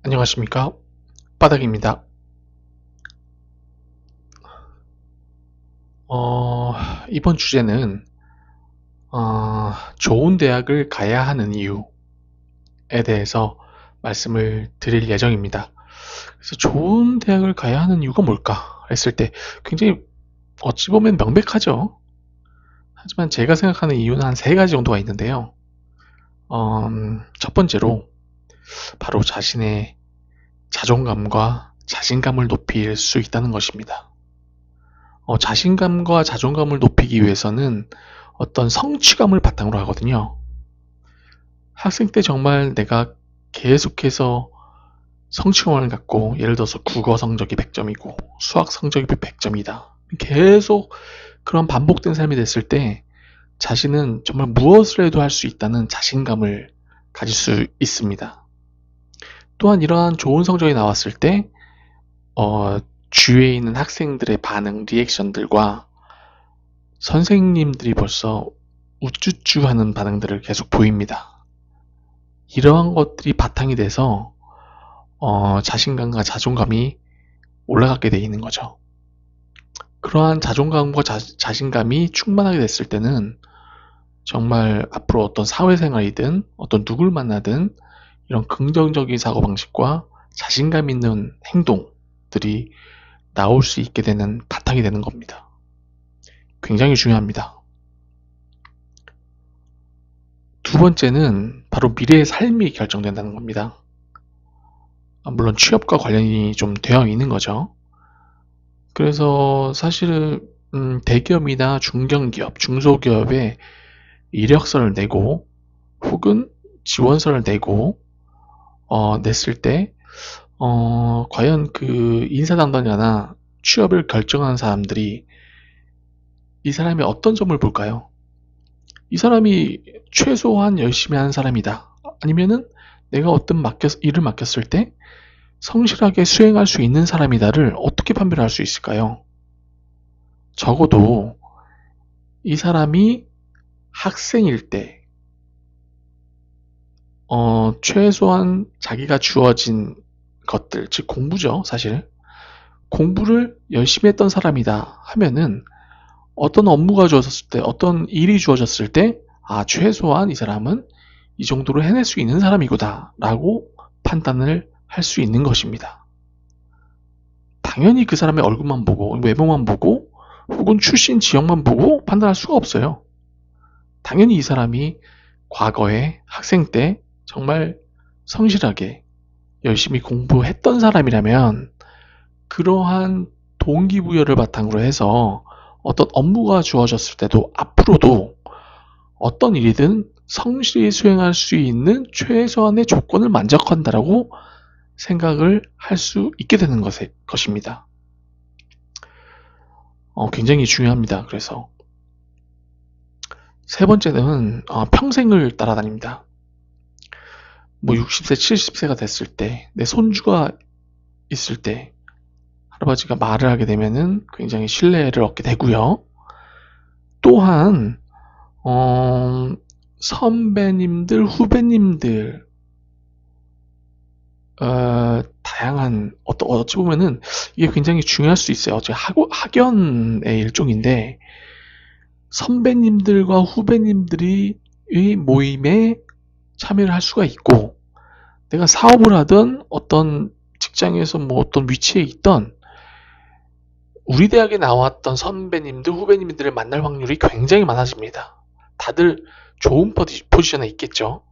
안녕하십니까, 바닥입니다. 이번 주제는 좋은 대학을 가야 하는 이유에 대해서 말씀을 드릴 예정입니다. 그래서 좋은 대학을 가야 하는 이유가 뭘까 했을 때 굉장히 어찌 보면 명백하죠. 하지만 제가 생각하는 이유는 한 세 가지 정도가 있는데요. 첫 번째로 바로 자신의 자존감과 자신감을 높일 수 있다는 것입니다. 자신감과 자존감을 높이기 위해서는 어떤 성취감을 바탕으로 하거든요. 학생 때 정말 내가 계속해서 성취감을 갖고, 예를 들어서 국어 성적이 100점이고 수학 성적이 100점이다. 계속 그런 반복된 삶이 됐을 때 자신은 정말 무엇을 해도 할 수 있다는 자신감을 가질 수 있습니다. 또한 이러한 좋은 성적이 나왔을 때 주위에 있는 학생들의 반응, 리액션들과 선생님들이 벌써 우쭈쭈 하는 반응들을 계속 보입니다. 이러한 것들이 바탕이 돼서 자신감과 자존감이 올라가게 돼 있는 거죠. 그러한 자존감과 자신감이 충만하게 됐을 때는 정말 앞으로 어떤 사회생활이든 어떤 누굴 만나든 이런 긍정적인 사고방식과 자신감 있는 행동들이 나올 수 있게 되는 바탕이 되는 겁니다. 굉장히 중요합니다. 두 번째는 바로 미래의 삶이 결정된다는 겁니다. 물론 취업과 관련이 좀 되어 있는 거죠. 그래서 사실은 대기업이나 중견기업, 중소기업에 이력서를 내고 혹은 지원서를 내고 냈을 때 과연 그 인사 담당자나 취업을 결정하는 사람들이 이 사람이 어떤 점을 볼까요? 이 사람이 최소한 열심히 하는 사람이다. 아니면은 내가 어떤 일을 맡겼을 때 성실하게 수행할 수 있는 사람이다를 어떻게 판별할 수 있을까요? 적어도 이 사람이 학생일 때 최소한 자기가 주어진 것들, 즉 공부죠, 사실. 공부를 열심히 했던 사람이다 하면은 어떤 업무가 주어졌을 때, 어떤 일이 주어졌을 때, 최소한 이 사람은 이 정도로 해낼 수 있는 사람이구나 라고 판단을 할 수 있는 것입니다. 당연히 그 사람의 얼굴만 보고, 외모만 보고, 혹은 출신 지역만 보고 판단할 수가 없어요. 당연히 이 사람이 과거에 학생 때 정말 성실하게 열심히 공부했던 사람이라면 그러한 동기부여를 바탕으로 해서 어떤 업무가 주어졌을 때도 앞으로도 어떤 일이든 성실히 수행할 수 있는 최소한의 조건을 만족한다라고 생각을 할 수 있게 되는 것입니다. 굉장히 중요합니다. 그래서 세 번째는 평생을 따라다닙니다. 뭐 60세, 70세가 됐을 때, 내 손주가 있을 때 할아버지가 말을 하게 되면은 굉장히 신뢰를 얻게 되고요. 또한 선배님들, 후배님들, 다양한 어찌 보면은 이게 굉장히 중요할 수 있어요. 학연의 일종인데 선배님들과 후배님들이 이 모임에 참여를 할 수가 있고, 내가 사업을 하던 어떤 직장에서 뭐 어떤 위치에 있던 우리 대학에 나왔던 선배님들, 후배님들을 만날 확률이 굉장히 많아집니다. 다들 좋은 포지션에 있겠죠.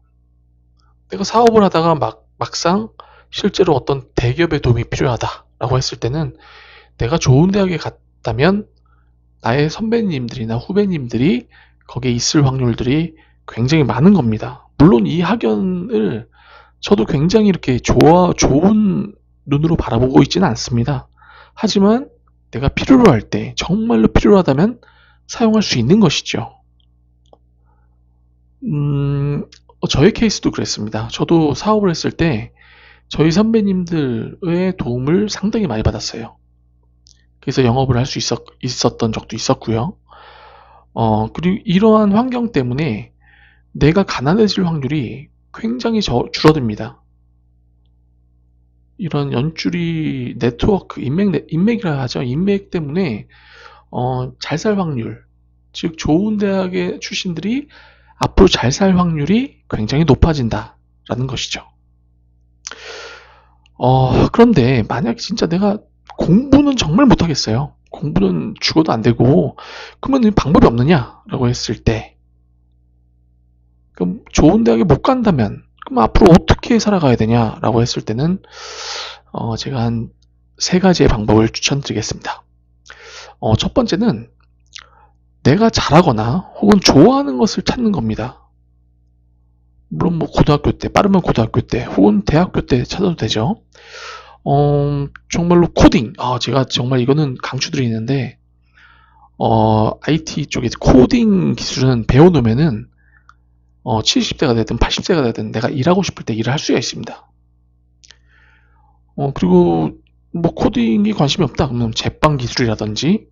내가 사업을 하다가 막상 실제로 어떤 대기업의 도움이 필요하다라고 했을 때는 내가 좋은 대학에 갔다면 나의 선배님들이나 후배님들이 거기에 있을 확률들이 굉장히 많은 겁니다. 물론 이 학연을 저도 굉장히 이렇게 좋은 눈으로 바라보고 있지는 않습니다. 하지만 내가 필요로 할 때, 정말로 필요하다면 사용할 수 있는 것이죠. 저의 케이스도 그랬습니다. 저도 사업을 했을 때 저희 선배님들의 도움을 상당히 많이 받았어요. 그래서 영업을 할 수 있었던 적도 있었고요. 그리고 이러한 환경 때문에 내가 가난해질 확률이 굉장히 줄어듭니다. 이런 연줄이 네트워크, 인맥이라 하죠. 인맥 때문에 잘 살 확률, 즉 좋은 대학의 출신들이 앞으로 잘 살 확률이 굉장히 높아진다라는 것이죠. 그런데 만약 진짜 내가 공부는 정말 못하겠어요. 공부는 죽어도 안 되고, 그러면 방법이 없느냐라고 했을 때, 그럼 좋은 대학에 못 간다면, 그럼 앞으로 어떻게 살아가야 되냐라고 했을 때는, 제가 한 세 가지의 방법을 추천드리겠습니다. 첫 번째는 내가 잘하거나 혹은 좋아하는 것을 찾는 겁니다. 물론 뭐 고등학교 때, 빠르면 고등학교 때, 혹은 대학교 때 찾아도 되죠. 정말로 코딩. 제가 정말 이거는 강추드리는데, IT 쪽에 코딩 기술은 배워놓으면은, 70대가 되든 80세가 되든 내가 일하고 싶을 때 일을 할 수가 있습니다. 그리고 뭐 코딩이 관심이 없다 그러면 제빵 기술이라든지,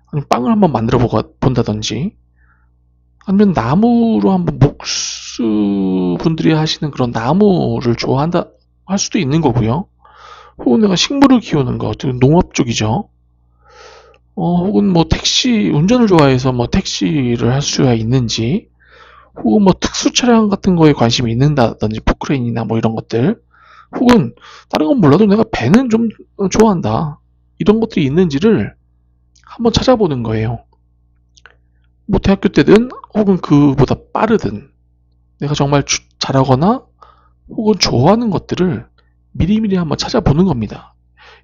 아니면 빵을 한번 만들어 본다든지, 아니면 나무로 한번 목수분들이 하시는 그런 나무를 좋아한다 할 수도 있는 거고요. 혹은 내가 식물을 키우는 거, 농업 쪽이죠. 혹은 뭐 택시, 운전을 좋아해서 뭐 택시를 할 수가 있는지, 혹은 뭐 특수 차량 같은 거에 관심이 있는다든지, 포크레인이나 뭐 이런 것들, 혹은 다른 건 몰라도 내가 배는 좀 좋아한다. 이런 것들이 있는지를 한번 찾아보는 거예요. 뭐 대학교 때든, 혹은 그보다 빠르든, 내가 정말 잘하거나, 혹은 좋아하는 것들을 미리미리 한번 찾아보는 겁니다.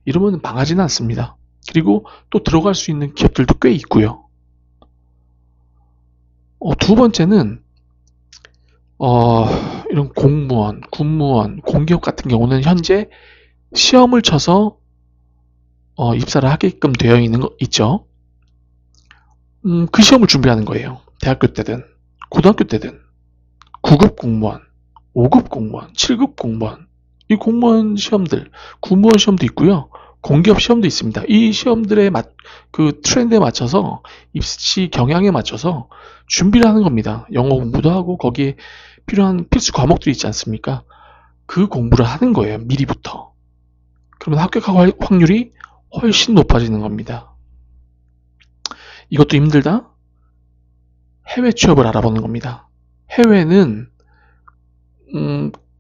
이러면 망하지는 않습니다. 그리고 또 들어갈 수 있는 기업들도 꽤 있고요. 두 번째는 이런 공무원, 군무원, 공기업 같은 경우는 현재 시험을 쳐서 입사를 하게끔 되어 있는 거 있죠. 그 시험을 준비하는 거예요. 대학교 때든 고등학교 때든 9급 공무원, 5급 공무원, 7급 공무원, 이 공무원 시험들, 군무원 시험도 있고요. 공기업 시험도 있습니다. 이 시험들의 그 트렌드에 맞춰서 입시 경향에 맞춰서 준비를 하는 겁니다. 영어 공부도 하고 거기에 필요한 필수 과목들이 있지 않습니까? 그 공부를 하는 거예요. 미리부터. 그러면 합격할 확률이 훨씬 높아지는 겁니다. 이것도 힘들다? 해외 취업을 알아보는 겁니다. 해외는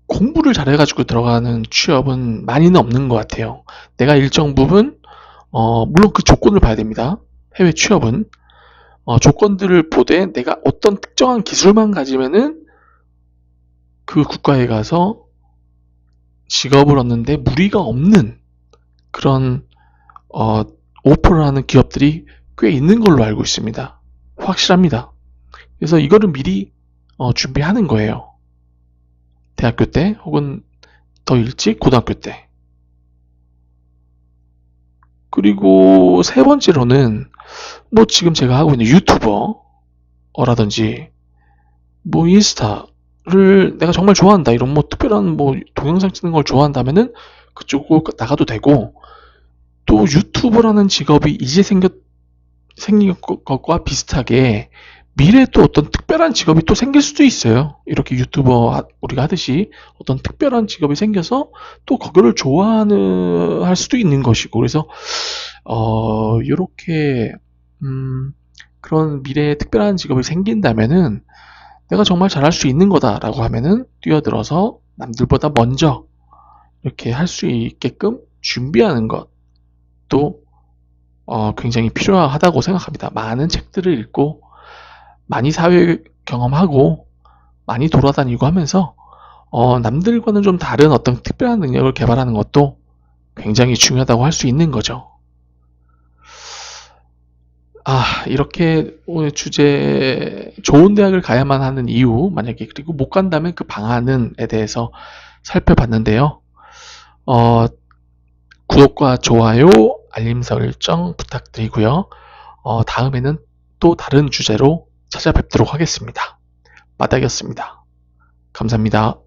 공부를 잘해가지고 들어가는 취업은 많이는 없는 것 같아요. 내가 일정 부분 물론 그 조건을 봐야 됩니다. 해외 취업은 조건들을 보되 내가 어떤 특정한 기술만 가지면은 그 국가에 가서 직업을 얻는데 무리가 없는 그런 오퍼를 하는 기업들이 꽤 있는 걸로 알고 있습니다. 확실합니다. 그래서 이거를 미리 준비하는 거예요. 대학교 때 혹은 더 일찍 고등학교 때. 그리고 세 번째로는 뭐 지금 제가 하고 있는 유튜버라든지 뭐 인스타를 내가 정말 좋아한다, 이런 뭐 특별한 뭐 동영상 찍는 걸 좋아한다면은 그쪽으로 나가도 되고, 또 유튜버라는 직업이 이제 생긴 것과 비슷하게 미래에 또 어떤 특별한 직업이 또 생길 수도 있어요. 이렇게 유튜버 우리가 하듯이 어떤 특별한 직업이 생겨서 또 그거를 좋아하는 할 수도 있는 것이고, 그래서 이렇게 그런 미래에 특별한 직업이 생긴다면은 내가 정말 잘할 수 있는 거다라고 하면은 뛰어들어서 남들보다 먼저 이렇게 할 수 있게끔 준비하는 것도 굉장히 필요하다고 생각합니다. 많은 책들을 읽고 많이 사회 경험하고 많이 돌아다니고 하면서 남들과는 좀 다른 어떤 특별한 능력을 개발하는 것도 굉장히 중요하다고 할 수 있는 거죠. 이렇게 오늘 주제, 좋은 대학을 가야만 하는 이유, 만약에 그리고 못 간다면 그 방안에 대해서 살펴봤는데요. 구독과 좋아요, 알림 설정 부탁드리고요. 다음에는 또 다른 주제로 찾아뵙도록 하겠습니다. 마닥이었습니다. 감사합니다.